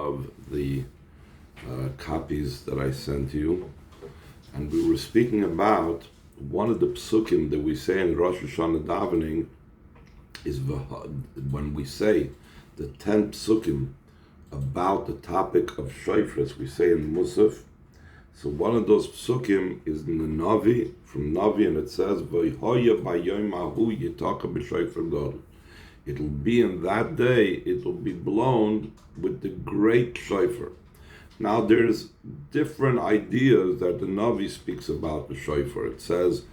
of the copies that I sent you, and we were speaking about one of the psukim that we say in Rosh Hashanah davening is when we say the 10 psukim about the topic of shofars, we say in Musaf. So one of those psukim is in the Navi, from Navi, and it says, Biom, ההוא יתקע בשופר גדול. It'll be in that day, it will be blown with the great shofar. Now there's different ideas that the Navi speaks about the shofar. It says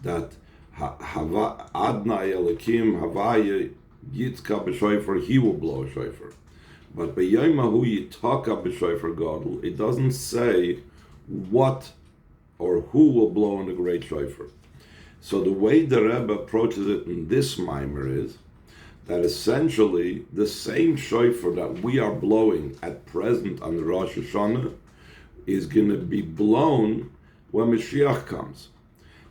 that Adnai Elokim Havaya Yitqa b'shofar, he will blow a shofar. But Biom ההוא יתקע בשופר גדול, it doesn't say what or who will blow in the great shofar. So the way the Rebbe approaches it in this Maamar is that essentially the same shofar that we are blowing at present on the Rosh Hashanah is going to be blown when Mashiach comes.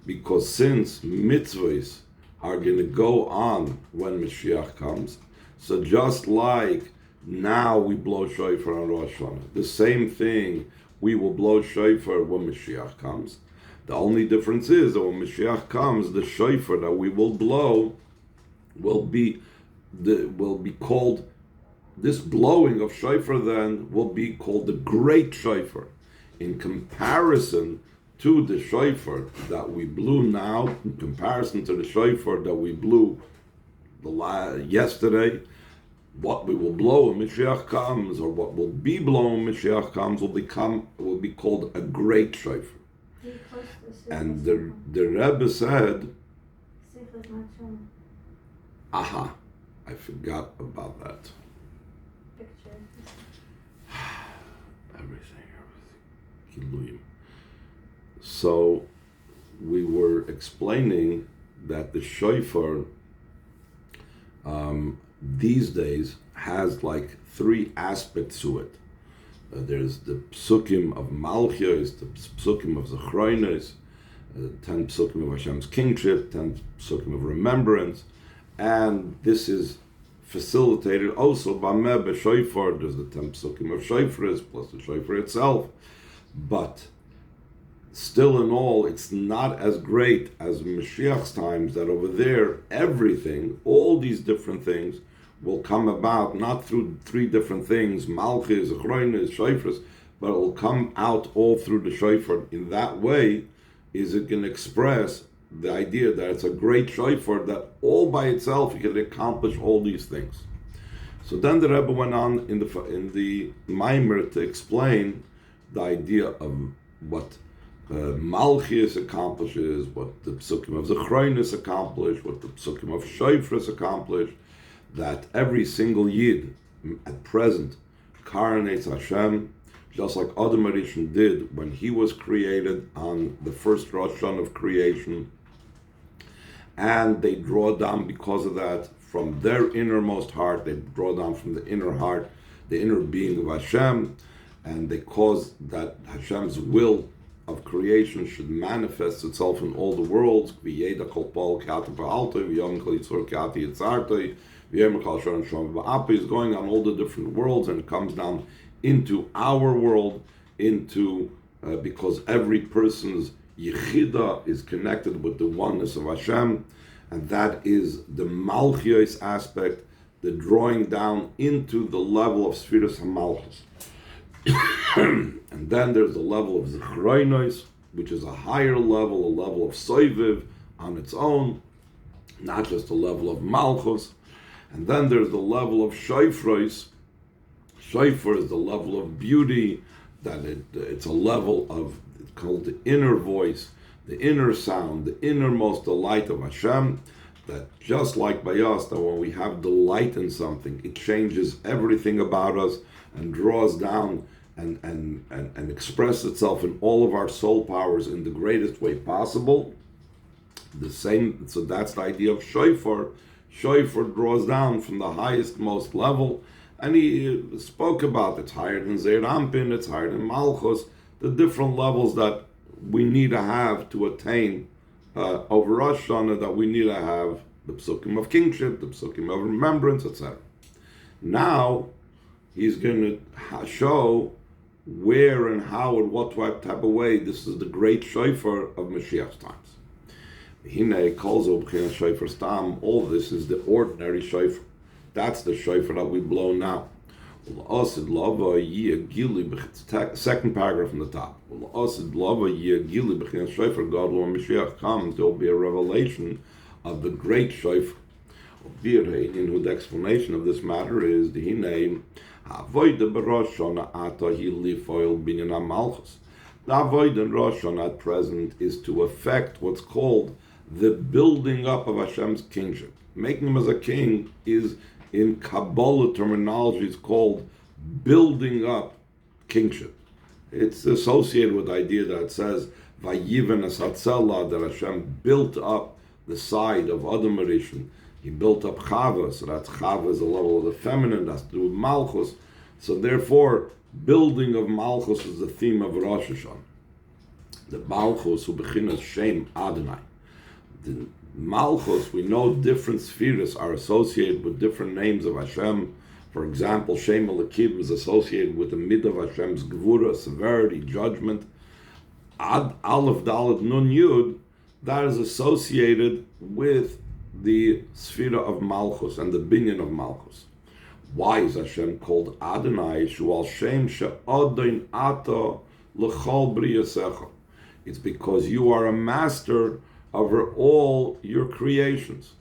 Because since mitzvahs are going to go on when Mashiach comes, so just like now we blow shofar on Rosh Hashanah, the same thing we will blow shofar when Mashiach comes. The only difference is that when Mashiach comes, the shofar that we will blow will be called, this blowing of shofar then will be called the great shofar, in comparison to the shofar that we blew now, in comparison to the shofar that we blew yesterday. What we will blow when Mashiach comes, or what will be blown when Mashiach comes, will be called a great shofar. And the Rebbe said, aha, I forgot about that. Everything. So we were explaining that the shofar these days has like 3 aspects to it. There's the psukim of Malchus, the psukim of Zechronos, 10 psukim of Hashem's kingship, 10 psukim of remembrance, and this is facilitated also by Meh shofar. There's the 10 psukim of shofars plus the shofar itself, but still in all, it's not as great as Mashiach's times, that over there, everything, all these different things, will come about not through 3 different things, Malchus, Zechronos, shofars, but it will come out all through the shofar. In that way, is it can express the idea that it's a great shofar that all by itself can accomplish all these things. So then the Rebbe went on in the Maamar to explain the idea of what Malchus accomplishes, what the psukim of Zechronos accomplish, what the psukim of shofars accomplish, that every single Yid at present coronates Hashem, just like Adam HaRishon did when he was created on the first Rosh Hashanah of creation, and they draw down because of that from their innermost heart, they draw down from the inner heart, the inner being of Hashem, and they cause that Hashem's will of creation should manifest itself in all the worlds. Is going on all the different worlds, and it comes down into our world, because every person's yichida is connected with the oneness of Hashem, and that is the Malchus aspect, the drawing down into the level of Sfiras HaMalchus. And then there's the level of Zechronos, which is a higher level, a level of Soiviv on its own, not just a level of Malchus. And then there's the level of Shofros. Shofar is the level of beauty, that it's a level of, it's called the inner voice, the inner sound, the innermost delight of Hashem, that just like by us, that when we have delight in something, it changes everything about us and draws down and express itself in all of our soul powers in the greatest way possible. The same, so that's the idea of shofar. Shofar draws down from the highest, most level, and he spoke about it's higher than Zeir Ampin, it's higher than Malchus, the different levels that we need to have to attain over Rosh Hashanah, that we need to have the psukim of kingship, the psukim of remembrance, etc. Now, he's going to show where and how and what type of way this is the great shofar of Mashiach's times. All this is the ordinary shofar. That's the shofar that we blow now. Second paragraph from the top. When Mashiach comes, there will be a revelation of the great shofar. The explanation of this matter is the avoid the Rosh Hashanah. The avoid in Rosh Hashanah at present is to effect what's called the building up of Hashem's kingship. Making him as a king is, in Kabbalah terminology, it's called building up kingship. It's associated with the idea that it says Vayiven Asatzela, that Hashem built up the side of Adam Rishon. He built up Chava, so that's Chava is a level of the feminine, that's to do with Malchus. So therefore, building of Malchus is the theme of Rosh Hashanah. The Malchus who bechinas Shem Adonai. The Malchus, we know different spheres are associated with different names of Hashem. For example, Shem Elokim is associated with the mid of Hashem's Gvura, severity, judgment. Aleph Dalet Nun Yud, that is associated with the sphere of Malchus and the binyan of Malchus. Why is Hashem called Adonai? Shual Shem she'adon ata l'chol briyasecha. It's because you are a master over all your creations.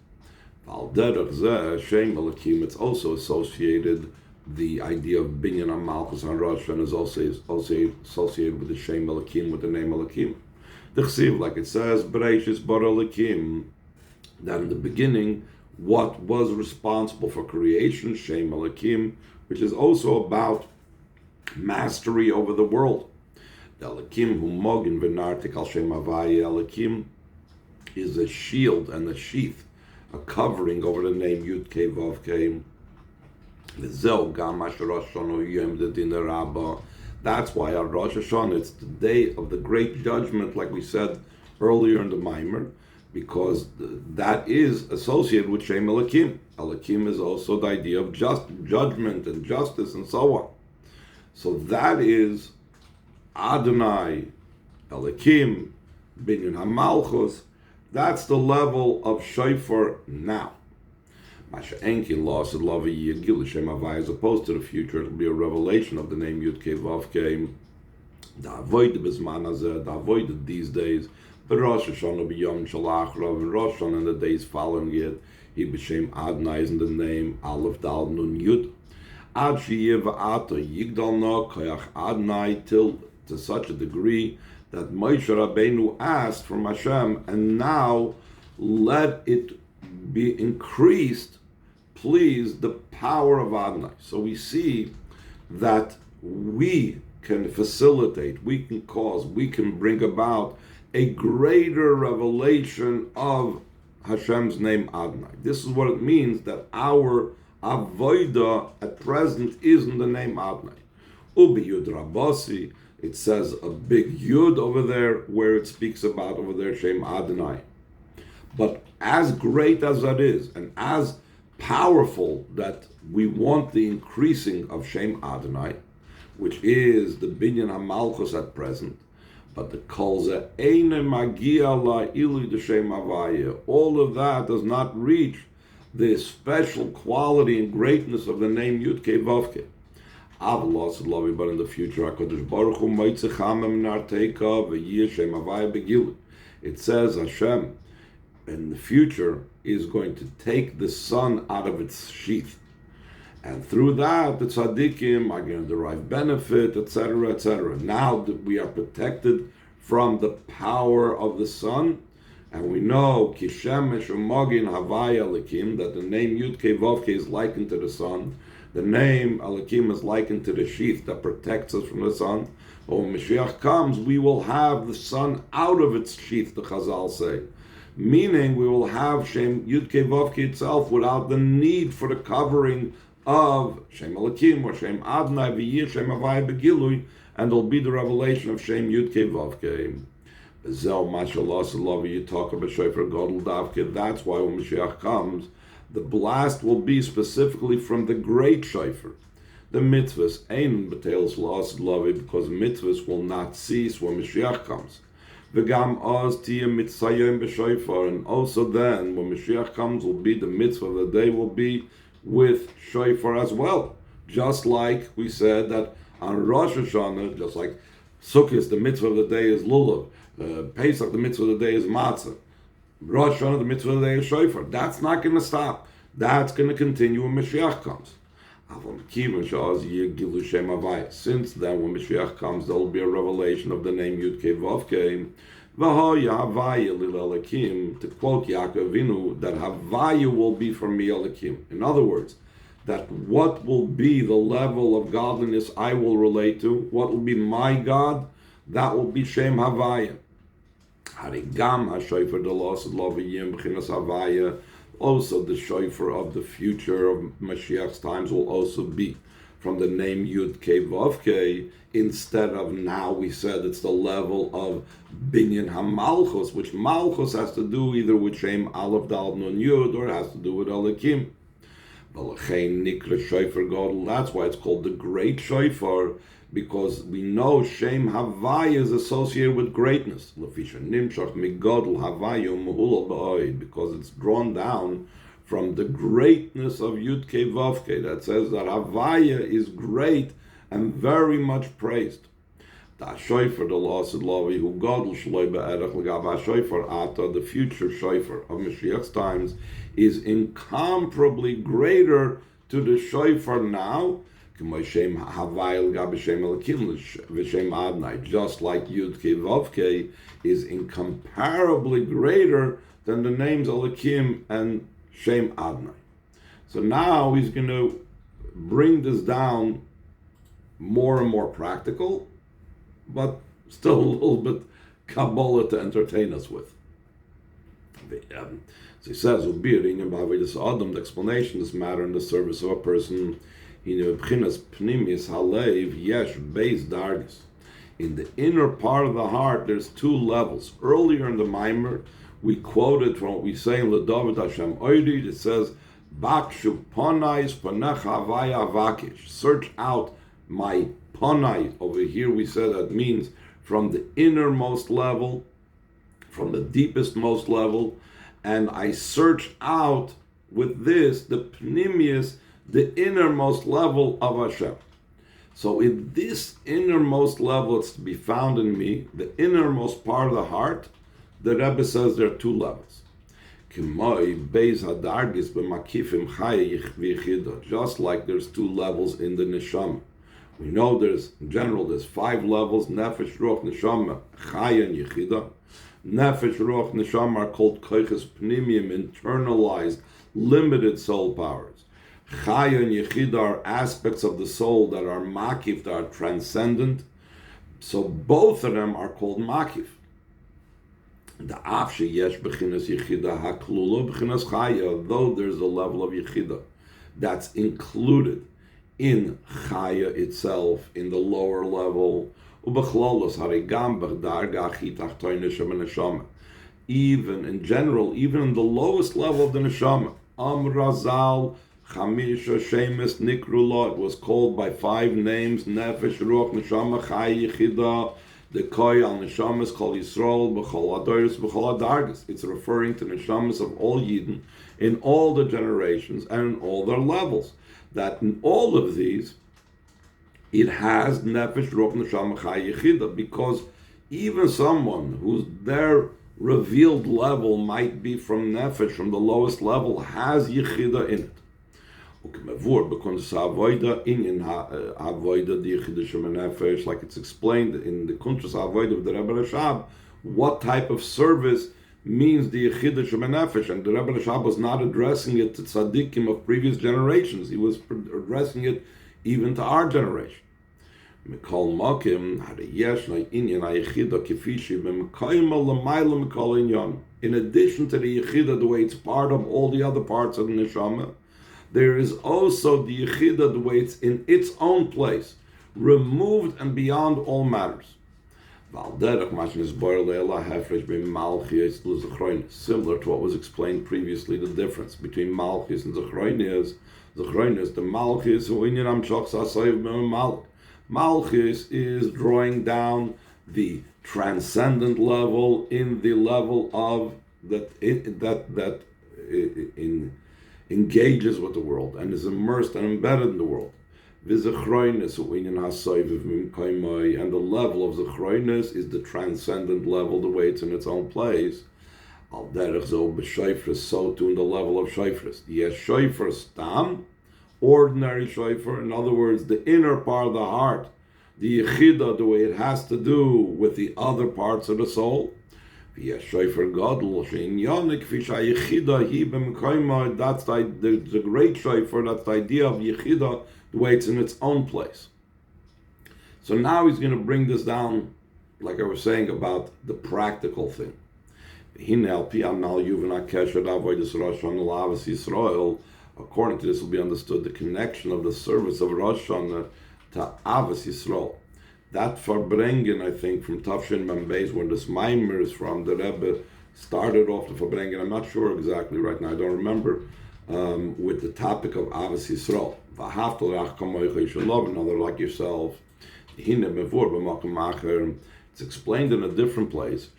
Al derech zeh Shem Elokim, it's also associated, the idea of binyan of Malchus on Rosh Hashanah is also associated with the Shem Elokim, with the name Elokim. The Chsiv, like it says, Bereishis bara Elokim, that in the beginning, what was responsible for creation, Shem Elokim, which is also about mastery over the world. The Elokim hu mogin v'nartik al Shem Havaya. Elokim is a shield and a sheath, a covering over the name Yitkע Vavkע. V'zeu gam asher Rosh Hashanah yom dedin rabba. That's why on Rosh Hashanah it's the day of the great judgment, like we said earlier in the Maamar, because that is associated with Shem Elokim. Elokim is also the idea of judgment and justice and so on. So that is Adonai, Elokim, Binyan HaMalchus. That's the level of shofar now. Masha Enki lost it, love Yigil Shem Havai, as opposed to the future, it'll be a revelation of the name Yitkע Vavkע. The avoid the Bisman Hazeh, the avoided these days. The Rosh Hashanah B'yom Shalachrav, and Rosh Hashanah in the days following it, he b'shem Adonai is in the name Aleph Dal Nun Yud. Ad Shiyeh V'ato Yigdal No Koyach Adonai, till to such a degree that Moshe Rabbeinu asked from Hashem, and now let it be increased, please, the power of Adonai. So we see that we can facilitate, we can cause, we can bring about a greater revelation of Hashem's name Adonai. This is what it means that our avodah at present is in the name Adonai. Ubi Yud Rabasi, it says a big Yud over there where it speaks about over there Shem Adonai. But as great as that is, and as powerful that we want the increasing of Shem Adonai, which is the Binyan HaMalchus at present, but the Kol Zeh Eine Magia La Ilu de Shem Havaya, all of that does not reach the special quality and greatness of the name Yitkע Vavkع. But in the future, HaKadosh Baruch Hu Moitzech Min Arteika V'yeh Shem Havaya Begilui. It says Hashem in the future is going to take the sun out of its sheath, and through that the tzaddikim are going to derive benefit, etc., etc. Now that we are protected from the power of the sun, and we know Kishemesh Umagin Havaya Elokim, that the name Yitkع Vavkع is likened to the sun. The name Elokim is likened to the sheath that protects us from the sun. But when Mashiach comes, we will have the sun out of its sheath, the Chazal say. Meaning we will have Shem Yitkع Vavkع itself without the need for the covering of Shem Elokim or Shem Adonai V'yeh Shem Havaya Begilui, and there'll be the revelation of Shem Yitkع Vavkع. B'zel Mashallah Salav Yitaka B'shofar Gadol Davke. That's why when Mashiach comes, the blast will be specifically from the great shofar. the mitzvahs ein betels lost love, because mitzvahs will not cease when Mashiach comes. V'gam oz tiyeh mitzayim b'shofar, and also then when Mashiach comes will be the mitzvah of the day will be with shofar as well. Just like we said that on Rosh Hashanah, just like Sukkot, the mitzvah of the day is lulav. Pesach, the mitzvah of the day is matzah. Rosh Hashanah, the mitzvah of the day is shofar. That's not going to stop. That's going to continue when Mashiach comes. Since then, when Mashiach comes, there will be a revelation of the name Yitקע Vavkei. To quote Yaakov Avinu, that Havaya will be for me Elikim. In other words, that what will be the level of godliness I will relate to, what will be my God, that will be Shem Havaya. Also, the shofar of the future of Mashiach's times will also be from the name Yitקע Vavkei, instead of now we said it's the level of Binyan HaMalchus, which Malchus has to do either with Shem Aleph Dal Nun Yud or it has to do with Elikim. That's why it's called the Great Shofar, because we know Shem Havaya is associated with greatness. Because it's drawn down from the greatness of Yitקע Vavkei, that says that Havaya is great and very much praised. The future shofar of Mashiach's times is incomparably greater to the shofar now, just like Yitקע Vavkei is incomparably greater than the names Elikim and Shem Adonai. So now he's going to bring this down more and more practical, but still a little bit Kabbalah to entertain us with. So he says, the explanation of this matter in the service of a person, in the inner part of the heart, there's two levels. Earlier in the Maamar, we quoted from what we say in L'David Hashem Oidi, it says, Bakshu Ponais Panecha Havaya Vakish. Search out my Ponai. Over here we said that means from the innermost level, from the deepest most level, and I search out with this, the Pnimius, the innermost level of Hashem. So in this innermost level, it's to be found in me, the innermost part of the heart, the Rebbe says there are two levels. Just like there's two levels in the neshama. We know in general, there's 5 levels: nefesh, ruach, neshama, chaya, and yechida. Nefesh, ruach, neshama are called koiches pnimiyim, internalized, limited soul powers. Chaya and yechida are aspects of the soul that are makif, that are transcendent. So both of them are called makif. The afshe yesh bechinas yechida haklula bechinas chaya, though there's a level of yechida that's included in chaya itself, in the lower level. Even in general, even in the lowest level of the neshama, Amrazal Chamisha Shemes Nikrula, it was called by 5 names: Nefesh, Ruach, Neshama, Chai, Yechida. The Koy al Neshama is called Yisrael, B'chol Adoris, B'chol Adargas. It's referring to Neshamas of all Yidden in all the generations and in all their levels. That in all of these, it has Nefesh, Ruach, Neshama, Chai, Yechida, because even someone whose their revealed level might be from Nefesh, from the lowest level, has Yechida in it. Like it's explained in the Kuntras Avodah of the Rebbe Rashab, what type of service means the Yechida Shemenefesh, and the Rebbe Rashab was not addressing it to tzaddikim of previous generations, he was addressing it even to our generation. In addition to the Yechida, the way it's part of all the other parts of the Neshama, there is also the Yechida, the way it's in its own place, removed and beyond all matters. Similar to what was explained previously, the difference between Malchus and Zechronius. Zechroinus, the Malchus, who in Yinam Shachs Asayiv Malch. Malchus is drawing down the transcendent level in the level of that engages with the world and is immersed and embedded in the world. And the level of Zechroinus is the transcendent level, the way it's in its own place. Al derech zo b'shofar, so too in the level of shofars. Yes, shofar stam, ordinary shofar. In other words, the inner part of the heart, the yechida, the way it has to do with the other parts of the soul. Yes, shofar gadol she'inyanik fisha yechida hi b'mekayma. That's the great shofar. That's the idea of yechida, the way it's in its own place. So now he's going to bring this down, like I was saying, about the practical thing. According to this will be understood the connection of the service of Rosh Hashanah to Avos Yisrael. That Verbrengen, I think, from Tafshin Membeis, where this Maamar is from, the Rebbe started off the Verbrengen, I'm not sure exactly right now, I don't remember, with the topic of Avos Yisrael. Another like yourself. It's explained in a different place.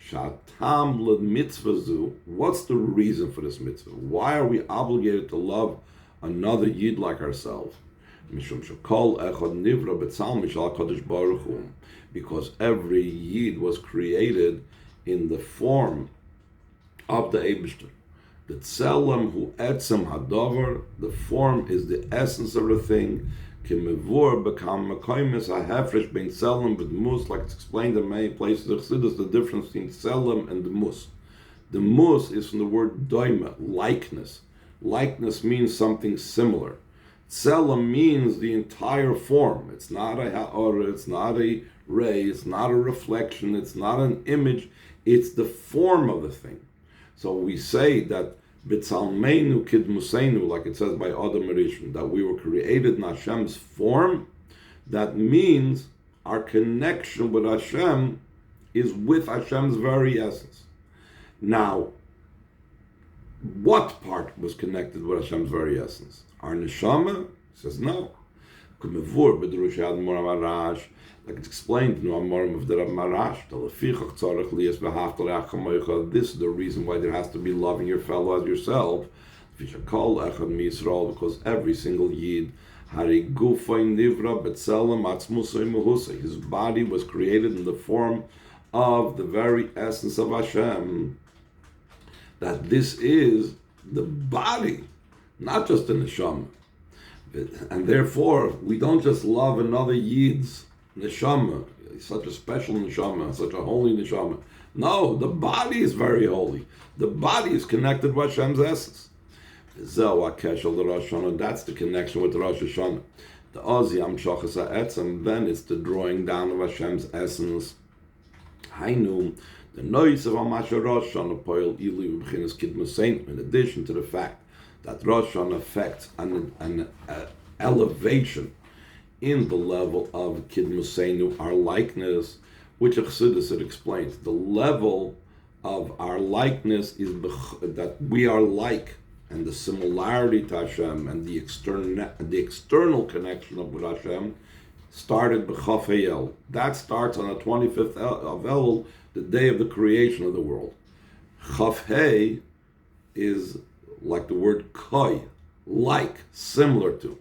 What's the reason for this mitzvah? Why are we obligated to love another Yid like ourselves? Because every Yid was created in the form of the Eibishter. The tzelem hu etzem hadavar, the form is the essence of the thing. Kimevur become mekaymes hahefresh bein tzelem with mus, like it's explained in many places. The difference between tzelem and the mus. The mus is from the word doima, likeness. Likeness means something similar. Tzelem means the entire form. It's not a ha'ara, it's not a ray, it's not a reflection, it's not an image. It's the form of the thing. So we say that B'tzalmeinu kidmuseinu, like it says by Adam Rishon, that we were created in Hashem's form. That means our connection with Hashem is with Hashem's very essence. Now, what part was connected with Hashem's very essence? Our neshama? He says no. Like it's explained in the Maamar of the Rab Marash, this is the reason why there has to be loving your fellow as yourself, because every single Yid, his body was created in the form of the very essence of Hashem. That this is the body, not just the neshama. And therefore, we don't just love another Yid's neshama, such a special neshama, such a holy neshama. No, the body is very holy. The body is connected with Hashem's essence. That's the connection with the Rosh Hashanah. The Oziyam Shachas Ha'etzem, then it's the drawing down of Hashem's essence. Hainu, the noise of Amasha Rosh Hashanah Poil Ilu B'chinas Kidmusein, in addition to the fact that Rosh Hashanah affects an elevation in the level of Kidmuseinu, our likeness, which Chassidus it explains. The level of our likeness is that we are like, and the similarity to Hashem and the external connection of with Hashem started b'Chaf Heyel. That starts on the 25th of Elul, the day of the creation of the world. Chaf Hey is like the word koi, like, similar to.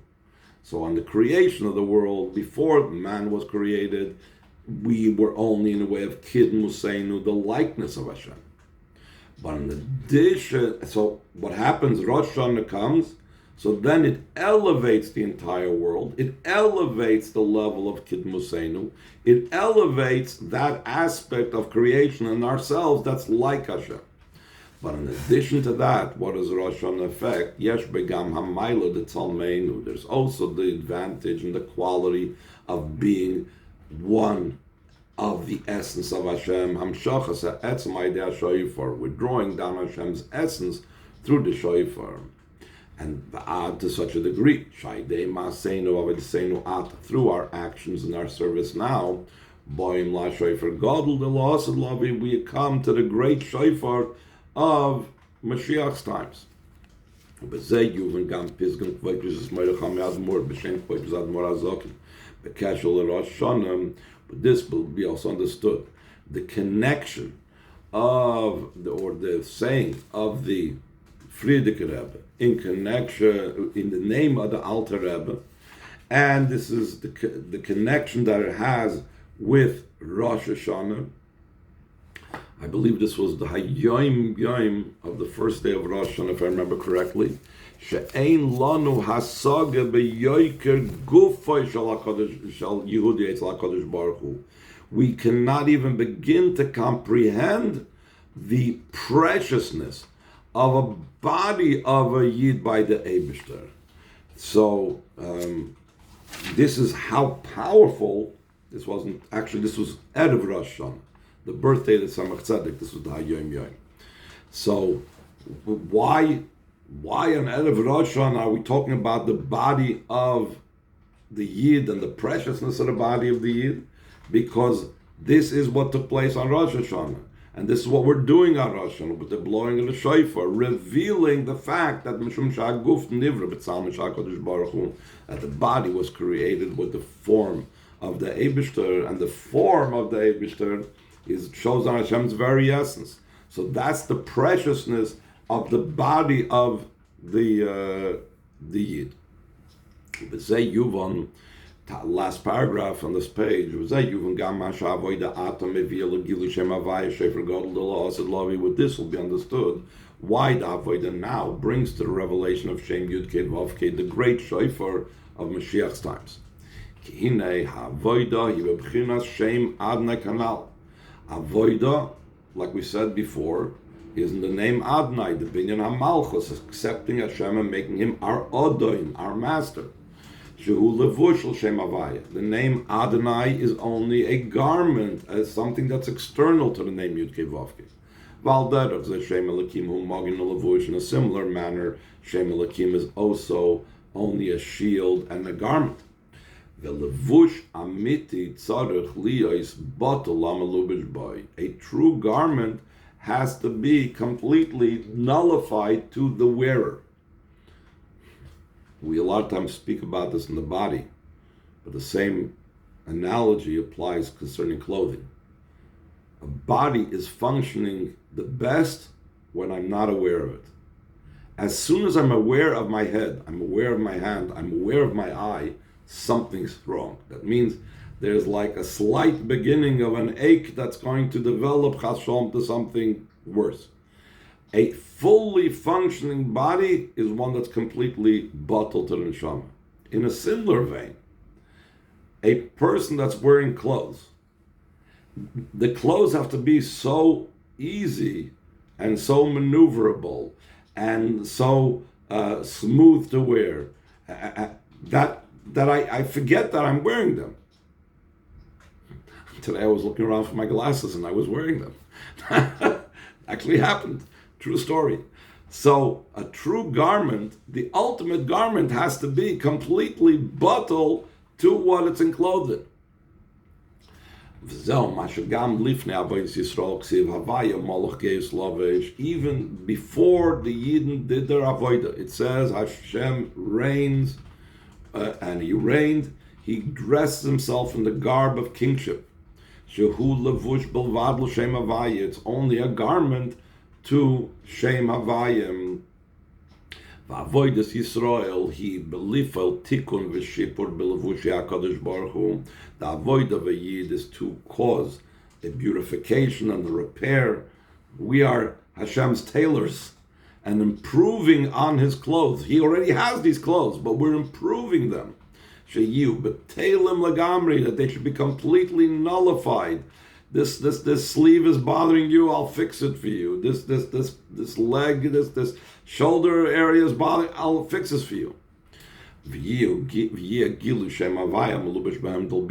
So on the creation of the world, before man was created, we were only in the way of Kid Museinu, the likeness of Hashem. But in addition, so what happens, Rosh Hashanah comes, so then it elevates the entire world, it elevates the level of Kid Museinu, it elevates that aspect of creation in ourselves that's like Hashem. But in addition to that, what does Rosh Hashanah affect? Yesh begam hamayla de tzalmeinu. There's also the advantage and the quality of being one of the essence of Hashem. Hamshachas ha'etzem idea shofar. We're drawing down Hashem's essence through the shofar, and to such a degree, shaydei maaseinu avedseinu ata, through our actions and our service now. Boim la shofar Gdol de la'asad lavi. We come to the great shofar of Mashiach's times. B'zeh yuvan gam pizgam kvayt b'zis meiracham yazmor b'shem kvayt b'zad mor azokim b'kashel Rosh Hashanah. But this will be also understood. The connection of the saying of the Frierdiker Rebbe in connection in the name of the Alter Rebbe, and this is the connection that it has with Rosh Hashanah. I believe this was the Hayom of the first day of Rosh Hashanah, if I remember correctly. She'ein lanu hasaga beyoiker gufay shal Yehudi etzel HaKadosh Baruch Hu. We cannot even begin to comprehend the preciousness of a body of a Yid by the Eibishter. So this is how powerful. This was Erev Rosh Hashanah, the birthday of the Samach Tzedek. This was the Hayom Yom. So why on Erev Rosh Hashanah are we talking about the body of the Yid and the preciousness of the body of the Yid? Because this is what took place on Rosh Hashanah. And this is what we're doing on Rosh Hashanah with the blowing of the shofar, revealing the fact that Mishum Sha'aguf Nivra B'tzal Misha'Kodesh Baruch Hu, that the body was created with the form of the Eibishter, and the form of the Eibishter shows on Hashem's very essence. So that's the preciousness of the body of the Yid. B'zeh Yuvon, last paragraph on this page, with this will be understood why the Avodah now brings to the revelation of Shem Yud Kei Vav Kei, the great shofar of Mashiach's times. Avodah, like we said before, is in the name Adonai, the Binyan HaMalchus, accepting Hashem and making him our Odoin, our master. The name Adonai is only a garment, as something that's external to the name Yud Kei Vav Kei. Valder the Shem Elokim hu magin levush. In a similar manner, Shem Elokim is also only a shield and a garment. The levush amiti tzarich liyos batel lamalubish boy. A true garment has to be completely nullified to the wearer. We a lot of times speak about this in the body, but the same analogy applies concerning clothing. A body is functioning the best when I'm not aware of it. As soon as I'm aware of my head, I'm aware of my hand, I'm aware of my eye, something's wrong. That means there's like a slight beginning of an ache that's going to develop chas shalom to something worse. A fully functioning body is one that's completely bottled to the neshama. In a similar vein, a person that's wearing clothes, the clothes have to be so easy and so maneuverable and so smooth to wear that I forget that I'm wearing them. Today I was looking around for my glasses and I was wearing them. Actually happened. True story. So a true garment, the ultimate garment, has to be completely bottled to what it's enclothed in. Even before the Yidden did their avodah, it says Hashem reigns, and he reigned. He dressed himself in the garb of kingship. It's only a garment to Shem Havayim. V'avodas Yisrael he belifel tikun v'shipur b'levushi HaKadosh Baruch Hu. The avodah of a Yid is to cause a beautification and the repair. We are Hashem's tailors and improving on his clothes. He already has these clothes, but we're improving them. Sheyu b'teilim lagamri, that they should be completely nullified. This sleeve is bothering you, I'll fix it for you. This leg, this shoulder area is bothering, I'll fix this for you. There'll be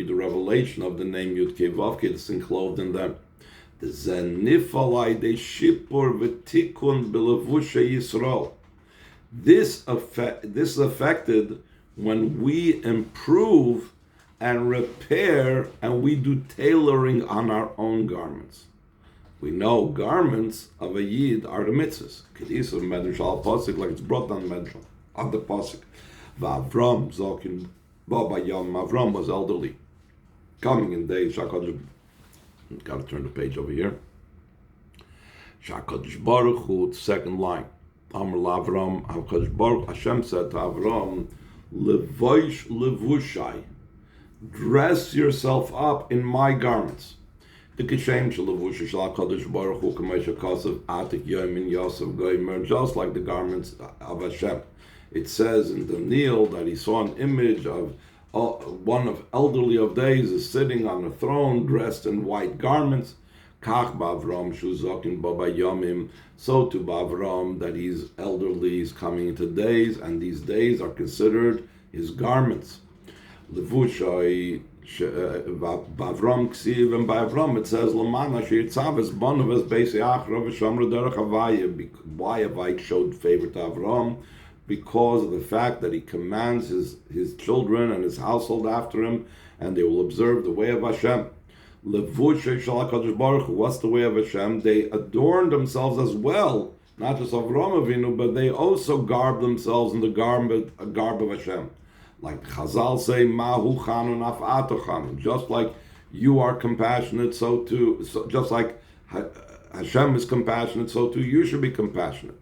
the revelation of the name Yud Kei Vav Kei that's enclosed in them. This is affected when we improve and repair, and we do tailoring on our own garments. We know garments of a Yid are the mitzvahs. Kedisa medrash al pasuk, like it's brought down medrash on the pasuk. V'Avram zokin baba yom. Avram was elderly, coming in days. Shakadosh, got to turn the page over here. Shakadosh Baruch Hu, second line. Amar Lavram, Hakadosh Baruch Hashem said to Avram, Levoish levushai, dress yourself up in my garments. Just like the garments of Hashem. It says in Daniel that he saw an image of one of elderly of days is sitting on a throne dressed in white garments. So to Bavram, that he's elderly, he's coming into days, and these days are considered his garments. Levushai Bavram Ksiv, and by Avram it says Lamana Shirtzavis Bonavis Beisiach Rav Shamra Derech Havaya. Why Havite showed favor to Avram? Because of the fact that he commands his children and his household after him, and they will observe the way of Hashem. Levushay Shalakadosh Baruch Hu. What's the way of Hashem? They adorn themselves as well, not just Avram Avinu, but they also garb themselves in the garb of Hashem. Like Chazal say, Mahu Chanun Af'ato Chanun. Just like you are compassionate, so too. So just like Hashem is compassionate, so too you should be compassionate.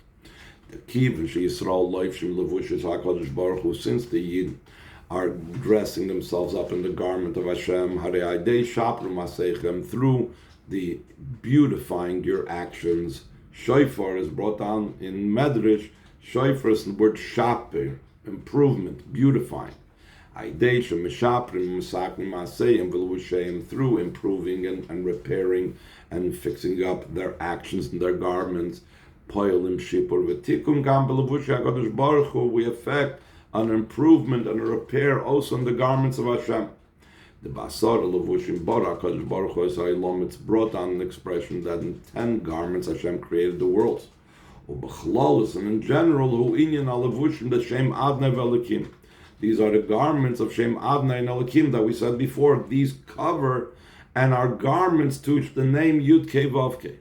The Kiv Yisrael Leifshim Levushay Shalakadosh Baruch Hu. Since the Yid are dressing themselves up in the garment of Hashem, through the beautifying your actions. Shofar is brought down in Medrash. Shofar is the word shaper, improvement, beautifying. Through improving and repairing and fixing up their actions and their garments. We affect an improvement and a repair also in the garments of Hashem. The Basar Levushim Barak HaKadosh Baruch Hu Esayilom, it's brought on an expression that in 10 garments Hashem created the worlds. And in general, Hu Inyan HaLevushim the Shem Adnei V'Elikim. These are the garments of Shem Adnei and Elikim that we said before. These cover and are garments to the name Yitkע Vavkע.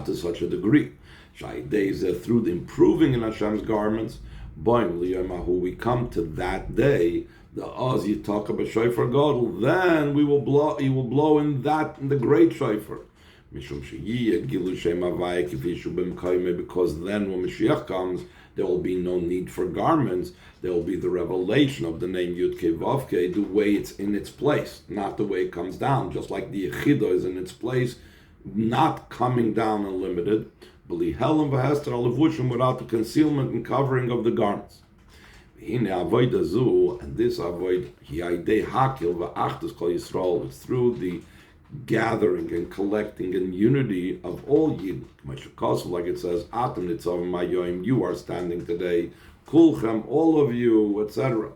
To such a degree. Through the improving in Hashem's garments, we come to that day, the Oz Yitקע B'Shofar Gadol, then he will blow in the great shofar. Because then when Mashiach comes, there will be no need for garments. There will be the revelation of the name Yitקע Vavkע, the way it's in its place, not the way it comes down. Just like the Yechidah is in its place, not coming down unlimited, without the concealment and covering of the garments. And this avoid is through the gathering and collecting and unity of all Yid. Like it says, you are standing today, kulchem, all of you, etc.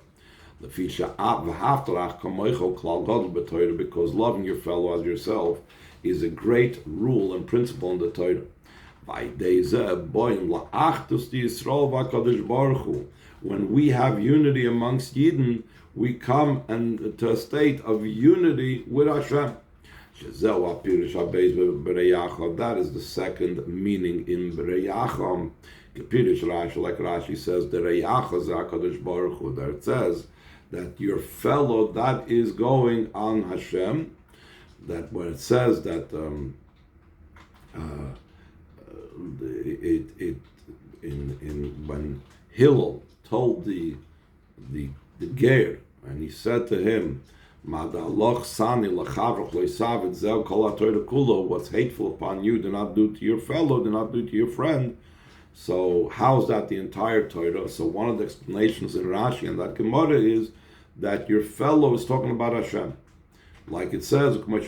Because loving your fellow as yourself is a great rule and principle in the Torah. When we have unity amongst Yidden, we come to a state of unity with Hashem. That is the second meaning in Bereyacham. Like Rashi says, that it says that your fellow, that is going on Hashem. That when it says that when Hillel told the Ger, and he said to him, what's hateful upon you, do not do to your fellow, do not do to your friend. So how's that the entire Torah? So one of the explanations in Rashi and that Gemara is that your fellow is talking about Hashem. Like it says, like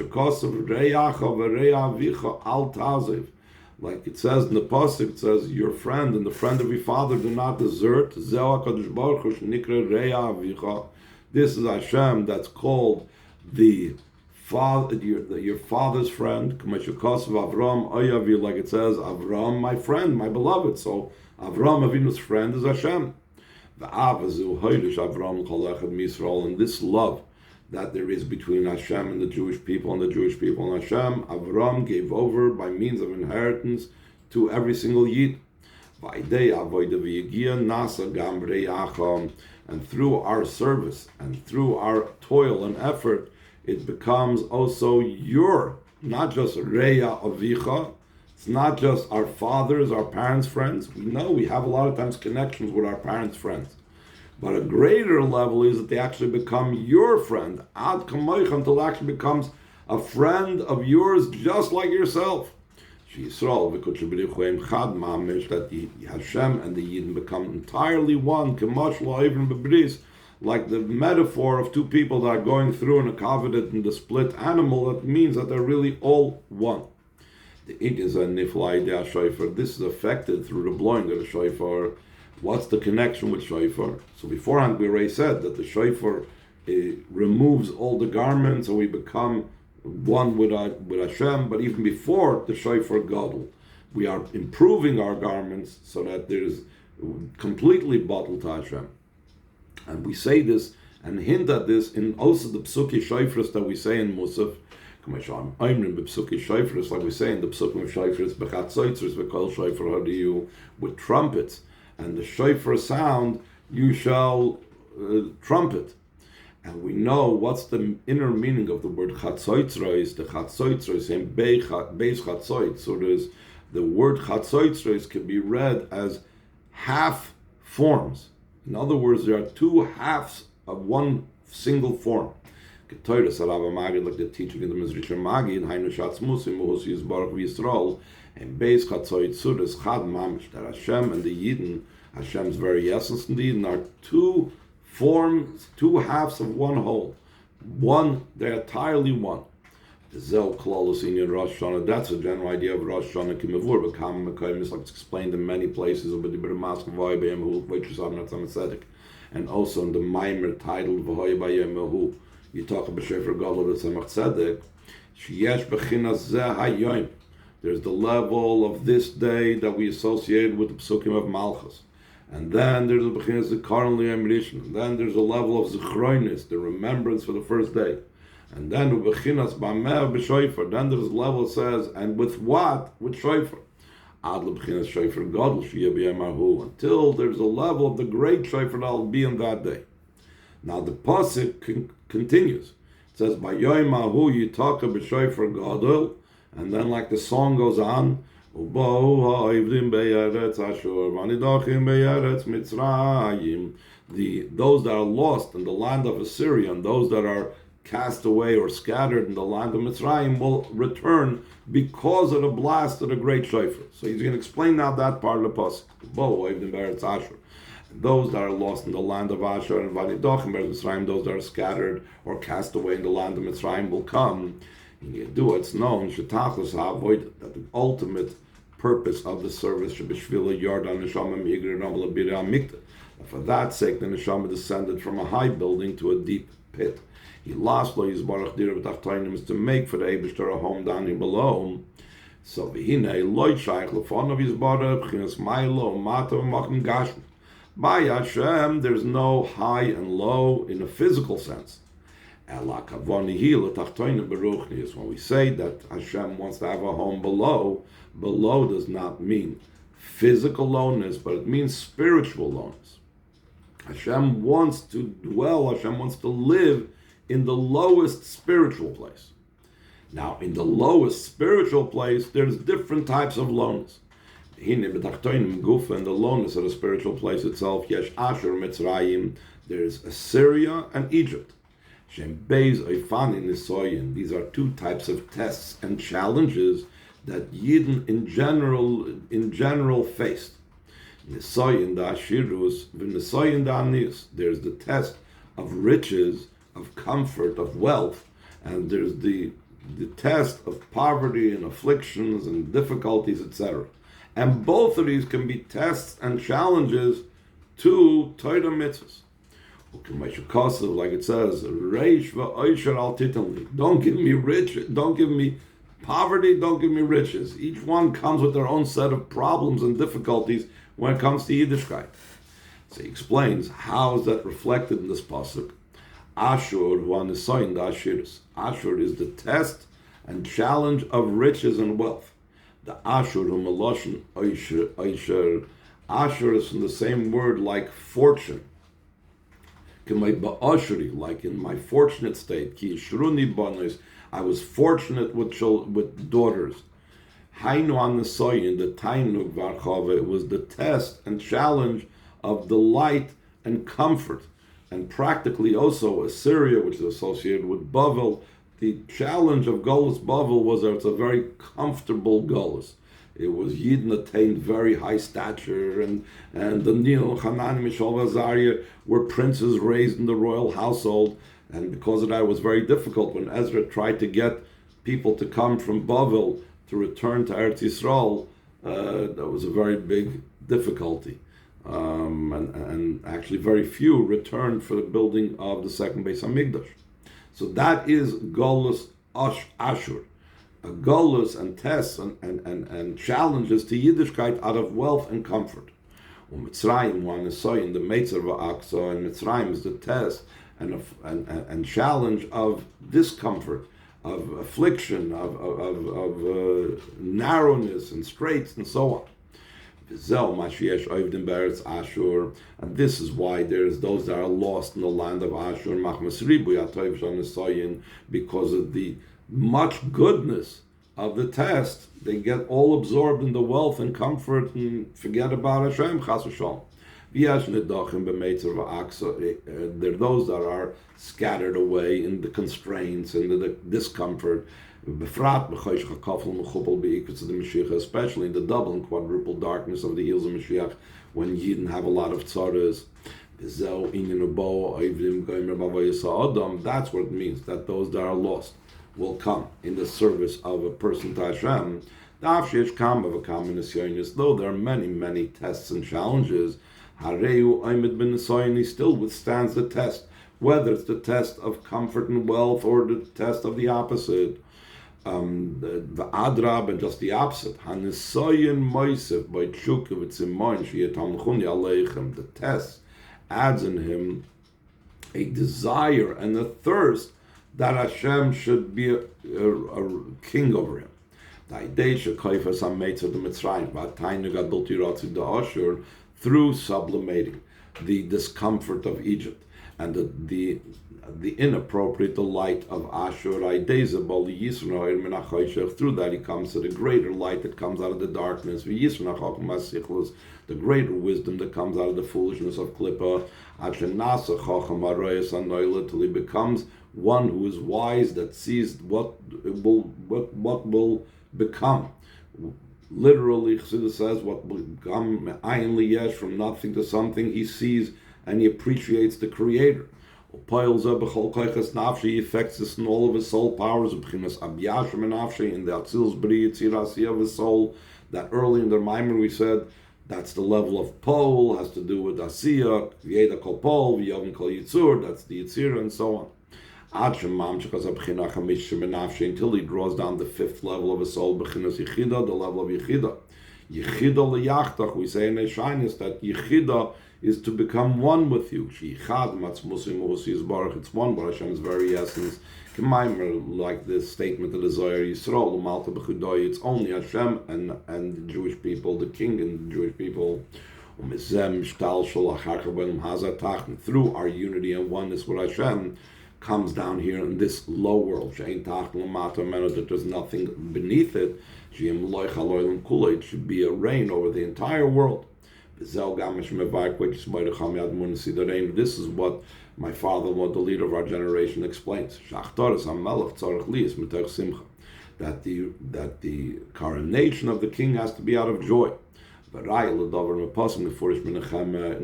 it says in the pasuk, it says, your friend and the friend of your father do not desert. This is Hashem that's called the father, your father's friend. Like it says, Avram, my friend, my beloved. So Avram Avinu's friend is Hashem. And this love that there is between Hashem and the Jewish people and the Jewish people and Hashem. Avram gave over by means of inheritance to every single Yid. And through our service and through our toil and effort, it becomes also your, not just Reya Avicha, it's not just our fathers, our parents' friends. We know we have a lot of times connections with our parents' friends. But a greater level is that they actually become your friend, Ad Kamoich, until it actually becomes a friend of yours just like yourself. That Hashem and the Yidden become entirely one, like the metaphor of two people that are going through in a covenant and the split animal. That means that they're really all one. The Indians are niflai de shofar. This is affected through the blowing of the shofar. What's the connection with shofar? So beforehand we already said that the shofar removes all the garments and we become one with Hashem, but even before the shofar Gadol, we are improving our garments so that there's completely bottled to Hashem. And we say this and hint at this in also the psuki shofars that we say in Musaf. Like we say in the psukim of shofars, with trumpets, and the shofar sound you shall trumpet. And we know what's the inner meaning of the word chatzoitzreis. The chatzoitzreis in beis chatzoitz. So there's the word chatzoitzreis can be read as half forms. In other words, there are two halves of one single form. Like the teaching in the Mizrach Magid, Hainu Shatz Musim, Mohus Yisbarach V'Yisrael, and beis chatzoitzuris chad mamish, that Hashem and the Yidden, Hashem's very essence and the Yidden, are two forms, two halves of one whole. One, they're entirely one. The Zel Klolos in Rosh Hashanah, that's a general idea of Rosh Hashanah Kimavur, but Kam Mekayim is like it's explained in many places, but the Mask of Bayom, who which and also in the Maamar titled Bayom, Ahuu, you talk about Shefer Gadol of Tzemach Tzedek, Sheyesh Bechinas Zeh Hayom. There's the level of this day that we associate with the Psukim of Malchus. And then there's the Bechinas Zikaron Liyam Rishon. And then there's a level of Zichronis, the remembrance for the first day. And then the Bechinas Bameh B'Shofar. Then there's a level that says, and with what? With Shofar. Ad Bechinas Shofar Gadol Shiyeh B'Yom Ahuu. Until there's a level of the great Shofar that will be in that day. Now the pasuk continues. It says, Bayom Ahuu Yitaka B'Shofar Gadol. And then like the song goes on, those that are lost in the land of Assyria and those that are cast away or scattered in the land of Mitzrayim will return because of the blast of the great shofar. So he's going to explain now that part of the pasuk. Those that are lost in the land of Asher and Mitzrayim, those that are scattered or cast away in the land of Mitzrayim will come. In Yedua, it's known that the ultimate purpose of the service should be for that sake, the neshama descended from a high building to a deep pit. He lost lo yizbarach dira v'tachtonim is to make for the Eibishter a home down here below. So v'hinei loy shaykh lefonav yizbarach b'chinas ma'ilo mata v'makim gashmi. By Hashem, there's no high and low in a physical sense. When we say that Hashem wants to have a home below, below does not mean physical lowness, but it means spiritual lowness. Hashem wants to dwell, Hashem wants to live in the lowest spiritual place. Now, in the lowest spiritual place, there's different types of lowness. In the lowness of the spiritual place itself, Yesh Asher Mitzrayim, there's Assyria and Egypt. These are two types of tests and challenges that Yidden in general faced. There's the test of riches, of comfort, of wealth, and there's the test of poverty and afflictions and difficulties, etc. And both of these can be tests and challenges to Torah mitzvahs. Like it says, don't give me rich, don't give me poverty, don't give me riches. Each one comes with their own set of problems and difficulties when it comes to Yiddishkeit. So he explains how is that reflected in this pasuk. Ashur, who on the sign the Ashiris. Ashur is the test and challenge of riches and wealth. The Ashur, who Meloshin Aisher. Ashur is from the same word like fortune. Like in my fortunate state. Ki Shruni Bonis, I was fortunate with daughters. Hainu on the soyin, the Tainuk Varchava, it was the test and challenge of delight and comfort. And practically also Assyria, which is associated with Bavel, the challenge of Golus Bavel was that it's a very comfortable Golus. It was Yidden attained very high stature, and Daniel, Hanan, Mishal, Azariah were princes raised in the royal household, and because of that it was very difficult when Ezra tried to get people to come from Bavel to return to Eretz Yisrael. That was a very big difficulty. And actually very few returned for the building of the second Beis Hamikdash. So that is Golus Ashur. A Golus and tests and challenges to Yiddishkeit out of wealth and comfort. Mitzrayim, one is so in the Meitzer V'Aksa, and Mitzrayim is the test and challenge of discomfort, of affliction, of narrowness and straits and so on. And this is why there's those that are lost in the land of Ashur, because of the much goodness of the test. They get all absorbed in the wealth and comfort and forget about Hashem, Chas v'Shalom. There are those that are scattered away in the constraints and the discomfort, especially in the double and quadruple darkness of the heels of Mashiach, when Yidden have a lot of tzaras. That's what it means, that those that are lost will come in the service of a person to Hashem. Though there are many, many tests and challenges, he still withstands the test, whether it's the test of comfort and wealth or the test of the opposite. The Adrab, and just the opposite. The test adds in him a desire and a thirst that Hashem should be a king over him. Through sublimating the discomfort of Egypt and the inappropriate delight of Ashur. Through that he comes to the greater light that comes out of the darkness, the greater wisdom that comes out of the foolishness of Klippa, till he becomes one who is wise, that sees what will become. Literally, Chassidus says, what will become ayin liyesh, from nothing to something, he sees and he appreciates the Creator. He affects this in all of his soul powers, in the Atzilus B'ri Yitzirasi of his soul, that early in the Maamar we said, that's the level of Pol, has to do with Asiya, Yeda Kol Pol, V'yavim Kol Yitzur, that's the Yitzir, and so on. Until he draws down the fifth level of his soul, the level of Yechida. Yechida leyachtach, we say in Eshanis that Yechida is to become one with you. It's one, but Hashem's very essence. Like this statement of the Zohar Yisrael, it's only Hashem and the Jewish people, the king and the Jewish people. Through our unity and oneness with Hashem, comes down here in this low world, that there's nothing beneath it. It should be a reign over the entire world. This is what my father-in-law, the leader of our generation, explains. That the coronation of the king has to be out of joy. In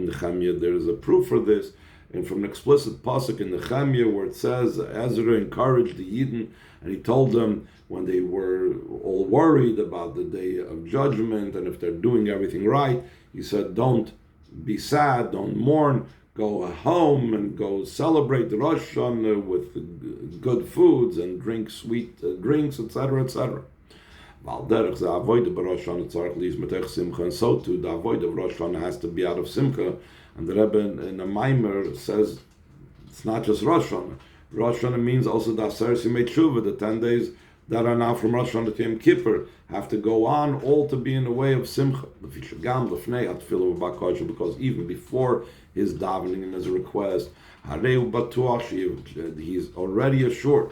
Nehemiah, there is a proof for this, and from an explicit pasuk in Nehemiah where it says Ezra encouraged the Yidden, and he told them when they were all worried about the day of judgment and if they're doing everything right, he said, don't be sad, don't mourn, go home and go celebrate the Rosh Hashanah with good foods and drink sweet drinks, etc., etc. And so too, the avoid of Rosh Hashanah has to be out of Simcha. And the Rebbe in the Maamar says it's not just Rosh Hashanah. Rosh Hashanah means also the Aseres Yemei Tshuva, the 10 days that are now from Rosh Hashanah to Yom Kippur, have to go on all to be in a way of Simcha. Because even before his davening and his request, he's already assured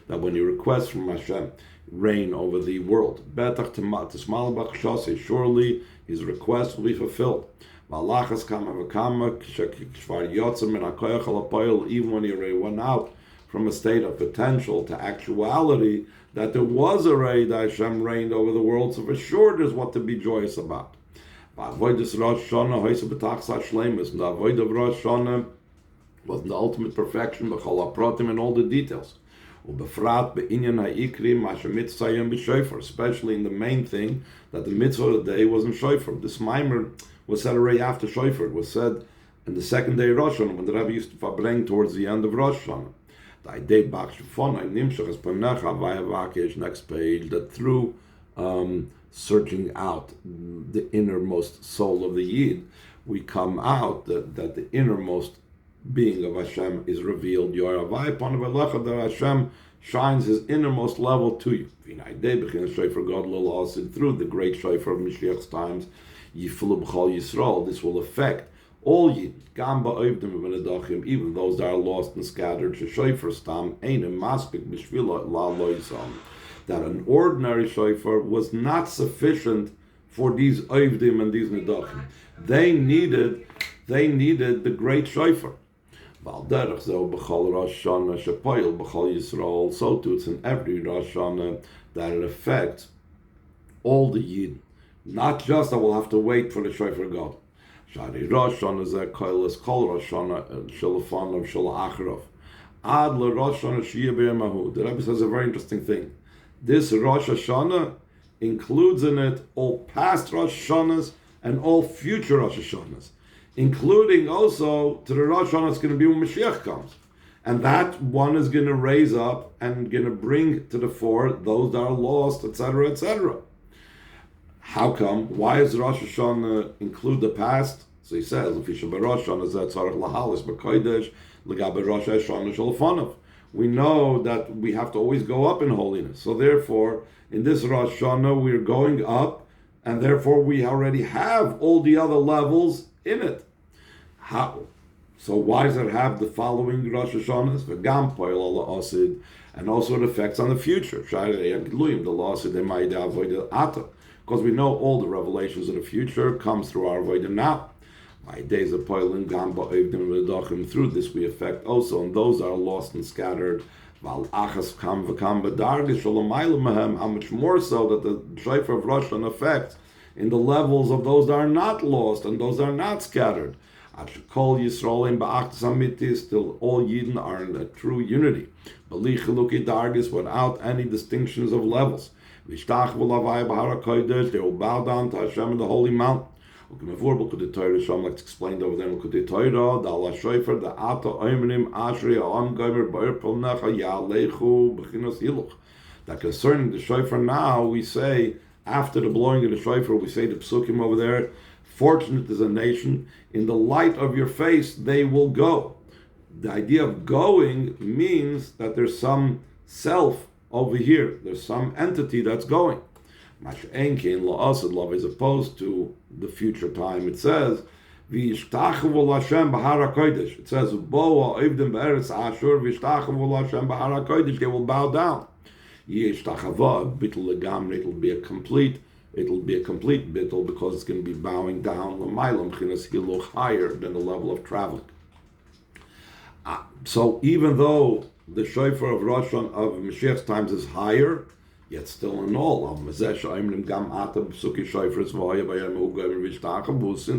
that when you request from Hashem rain over the world, surely his request will be fulfilled. Even when he already went out from a state of potential to actuality, that there was a ray that Hashem reigned over the world, so for sure there's what to be joyous about. The avoid of Rosh Hashanah was the ultimate perfection, in all the details. Especially in the main thing, that the mitzvah of the day was in Shofar. This Maamar was said already after Shofar. It was said in the second day of Rosh Hashanah, when the Rebbe used to bring towards the end of Rosh Hashanah. Next page, that through searching out the innermost soul of the Yid, we come out that the innermost being of Hashem is revealed. That Hashem shines his innermost level to you. Through the great shofar of Mashiach's times, this will affect all Yid, even those that are lost and scattered. That an ordinary shofar was not sufficient for these oivdim and these nedachim. They needed the great shofar. So too it's in every Rosh Hashanah that it affects all the Yid. Not just that we'll have to wait for the shofar God. Shari Rosh Hashanah is a koilas kol Rosh Hashanah shalafanav shalacharov. Ad le Rosh Hashanah Shiur Bayom Ahuu. The Rebbe says a very interesting thing. This Rosh Hashanah includes in it all past Rosh Hashanahs and all future Rosh Hashanahs, including also to the Rosh Hashanah that's going to be when Mashiach comes. And that one is going to raise up and going to bring to the fore those that are lost, etc., etc. How come? Why does Rosh Hashanah include the past? So he says, we know that we have to always go up in holiness. So therefore, in this Rosh Hashanah, we're going up, and therefore we already have all the other levels in it. How? So why does it have the following Rosh Hashanahs? And also it affects on the future. Because we know all the revelations of the future comes through our Avodah now. My days of poiling through this we affect also, and those are lost and scattered. How much more so that the shofar of Rosh Hashanah affects in the levels of those that are not lost and those that are not scattered. Till all Yidden are in a true unity, without any distinctions of levels. They will bow down to Hashem in the holy mountain. Like it's explained over there, that concerning the shofar now, we say, after the blowing of the shofar, we say the psukim over there, fortunate is a nation, in the light of your face they will go. The idea of going means that there's some self over here, there's some entity that's going. As opposed to the future time, it says, it says, they will bow down. It'll be a complete bittul because it's going to be bowing down. He'll look higher than the level of traveling. So even though the shofar of Rosh Hashanah of Mashiach's times is higher, yet still in all, since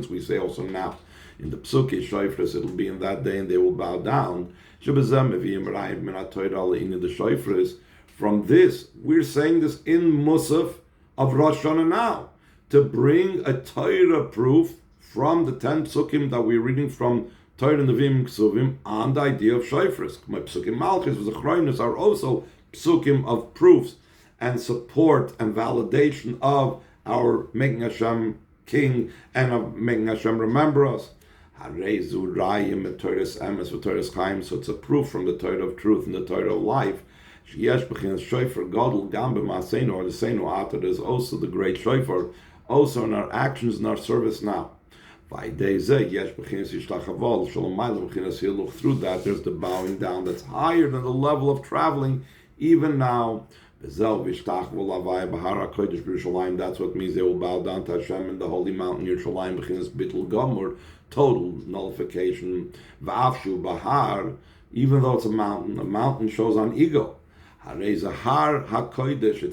we say also now in the Psuki shofars, it'll be in that day and they will bow down. From this, we're saying this in Musaf of Rosh Hashanah now, to bring a Torah proof from the 10 psukim that we're reading from Torah Nevi'im Ksuvim on the idea of shofars. My psukim Malchus was Achroinus are also psukim of proofs and support and validation of our making Hashem king and of making Hashem remember us. Harezu Rayim Torahs Emes v'Torahs Chaim. So it's a proof from the Torah of truth and the Torah of life. Sheyesh b'chinas shofar gadol gam b'maseinu or the seinu ata. There's also the great shofar, also in our actions and our service now. Through that, there's the bowing down that's higher than the level of traveling, even now. That's what means they will bow down to Hashem in the holy mountain Yerushalayim, total nullification. Even though it's a mountain shows on ego. It's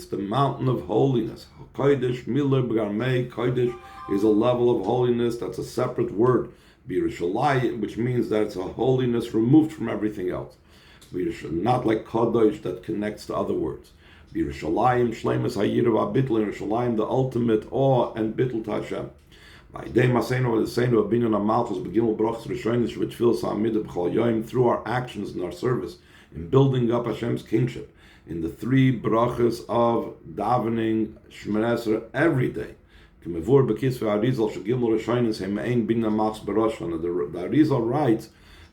the mountain of holiness. Kodesh, Miller, B'garmei, Kodesh is a level of holiness that's a separate word. B'Yerushalayim, which means that it's a holiness removed from everything else. Not like Kodesh that connects to other words. B'Yerushalayim, Shleimus HaYirav HaBitl, Yerushalayim, the ultimate awe and bitl to Hashem. Through our actions and our service in building up Hashem's kingship, in the three brachas of davening Shemoneh Esrei every day. The Arizal writes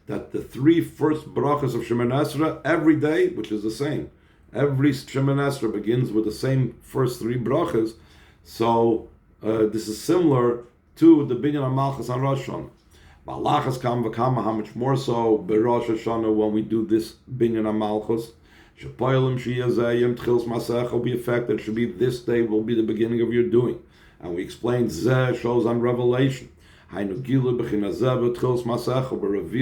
that the three first brachas of Shemoneh Esrei every day, which is the same. Every Shemoneh Esrei begins with the same first three brachas. So this is similar to the Binyan HaMalchus on Rosh Hashanah. Malachas kam v'kama, how much more so Rosh Hashanah when we do this Binyan HaMalchus. Shapoilim shiyazayim tchils masech will be affected. It should be this day will be the beginning of your doing. And we explained Zeh shows on Revelation. Hainu gilu b'chinazeh v'tchils masech will be revealed